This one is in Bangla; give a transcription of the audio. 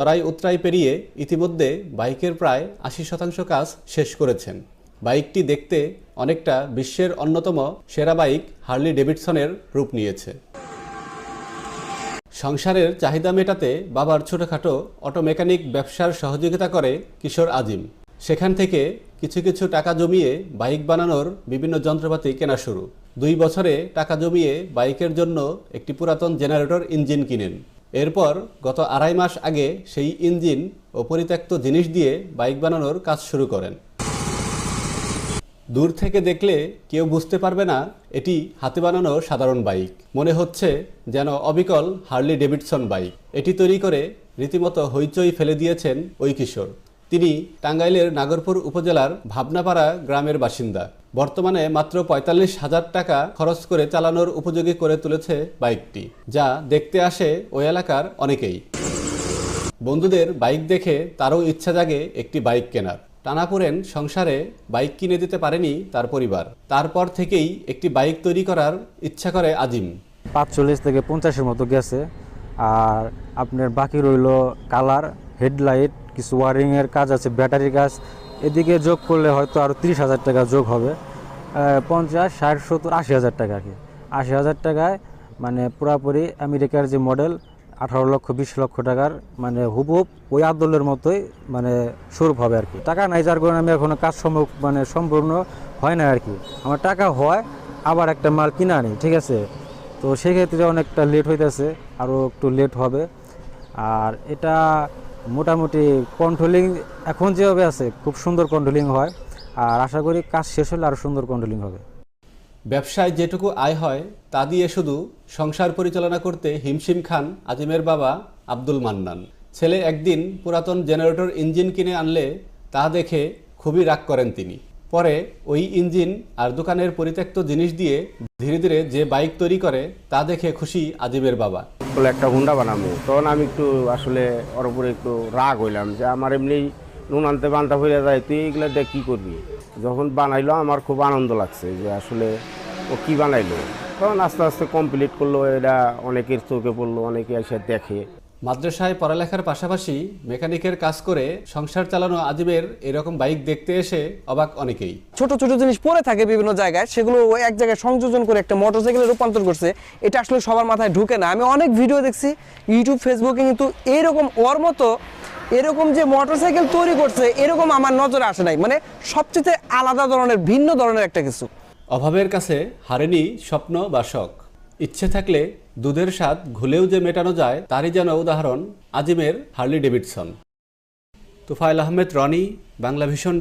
চড়াই উতরাই পেরিয়ে ইতিমধ্যে বাইকের প্রায় ৮০% কাজ শেষ করেছেন। বাইকটি দেখতে অনেকটা বিশ্বের অন্যতম সেরা বাইক হার্লি ডেভিডসনের রূপ নিয়েছে। সংসারের চাহিদা মেটাতে বাবার ছোটখাটো অটো মেকানিক ব্যবসার সহযোগিতা করে কিশোর আজিম। সেখান থেকে কিছু কিছু টাকা জমিয়ে বাইক বানানোর বিভিন্ন যন্ত্রপাতি কেনা শুরু। ২ বছরে টাকা জমিয়ে বাইকের জন্য একটি পুরাতন জেনারেটর ইঞ্জিন কিনেন। এরপর গত ২.৫ মাস আগে সেই ইঞ্জিন ও পরিত্যক্ত জিনিস দিয়ে বাইক বানানোর কাজ শুরু করেন। দূর থেকে দেখলে কেউ বুঝতে পারবে না এটি হাতে বানানো সাধারণ বাইক। মনে হচ্ছে যেন অবিকল হার্লি ডেভিডসন বাইক। এটি তৈরি করে রীতিমতো হইচই ফেলে দিয়েছেন ওই কিশোর। তিনি টাঙ্গাইলের নাগরপুর উপজেলার ভাবনাপাড়া গ্রামের বাসিন্দা। বর্তমানে মাত্র ৪৫,০০০ টাকা খরচ করে চালানোর উপযোগী করে তুলেছে বাইকটি, যা দেখতে আসে ওই এলাকার অনেকেই। বন্ধুদের বাইক দেখে তারও ইচ্ছা জাগে একটি বাইক কেনার। টানাপোড়েন সংসারে বাইক কিনে দিতে পারেনি তার পরিবার। তারপর থেকেই একটি বাইক তৈরি করার ইচ্ছা করে আজিম। ৪৫ থেকে ৫০-এর মতো গেছে। আর আপনার বাকি রইল কালার, হেডলাইট, কিছু ওয়ারিংয়ের কাজ আছে, ব্যাটারির কাজ। এদিকে যোগ করলে হয়তো আরও ৩০,০০০ টাকা যোগ হবে। ৫০, ৬০, ৭০, ৮০,০০০ টাকা আর কি। ৮০,০০০ টাকায় মানে পুরাপুরি আমেরিকার যে মডেল ১৮ লক্ষ ২০ লক্ষ টাকার মানে হুবহুব ওই আদলের মতোই মানে স্বরূপ হবে আর কি। টাকা নাই, যার কারণে আমি এখনো কাজ সম্পূর্ণ হয় না আর কি। আমার টাকা হয় আবার একটা মাল কিনা আনি, ঠিক আছে। তো সেক্ষেত্রে অনেকটা লেট হইতেছে, আরও একটু লেট হবে। আর এটা মোটামুটি কন্ট্রোলিং এখন যেভাবে আছে খুব সুন্দর কন্ট্রোলিং হয়। আর আশা করি কাজ শেষ হলে আরও সুন্দর কন্ট্রোলিং হবে। ব্যবসায় যেটুকু আয় হয় তা দিয়ে শুধু সংসার পরিচালনা করতে হিমশিম খান আজিমের বাবা আব্দুল মান্নান। ছেলে একদিন পুরাতন জেনারেটর ইঞ্জিন কিনে আনলে তা দেখে খুবই রাগ করেন তিনি। পরে ওই ইঞ্জিন আর দোকানের পরিত্যক্ত জিনিস দিয়ে ধীরে ধীরে যে বাইক তৈরি করে তা দেখে খুশি আজিমের বাবা। একটা হুন্ডা বানাবো, তখন আমি একটু আসলে ওর উপরে একটু রাগ হইলাম যে আমার এমনি নুন আনতে বানতে হয়ে যায়, তুই এগুলো দেখ কী করবি। যখন বানাইলো আমার খুব আনন্দ লাগছে যে আসলে ও কী বানাইলো। তখন আস্তে আস্তে কমপ্লিট করলো, এটা অনেকের চোখে পড়লো, অনেকে এসে দেখে। মাদ্রাসায় পড়ালেখার পাশাপাশি মেকানিকের কাজ করে সংসার চালানো আজিমের এরকম বাইক দেখতে এসে অবাক অনেকেই। ছোট ছোট জিনিস পড়ে থাকে বিভিন্ন জায়গায়, সেগুলো এক জায়গায় সংযোজন করে একটা মোটরসাইকেলে রূপান্তর করছে। এটা আসলে সবার মাথায় ঢুকে না। আমি অনেক ভিডিও দেখছি ইউটিউব, ফেসবুকে, কিন্তু এইরকম ওর মতো এরকম যে মোটরসাইকেল তৈরি করছে এরকম আমার নজরে আসে নাই। মানে সবচেয়ে আলাদা ধরনের, ভিন্ন ধরনের একটা কিছু। অভাবের কাছে হারেনি স্বপ্ন বা শখ। ইচ্ছে থাকলে দুধের স্বাদ ঘুলেও যে মেটানো যায় তারই যেন উদাহরণ আজিমের হার্লি ডেভিডসন। তুফাইল আহমেদ রনি, বাংলাভিশন।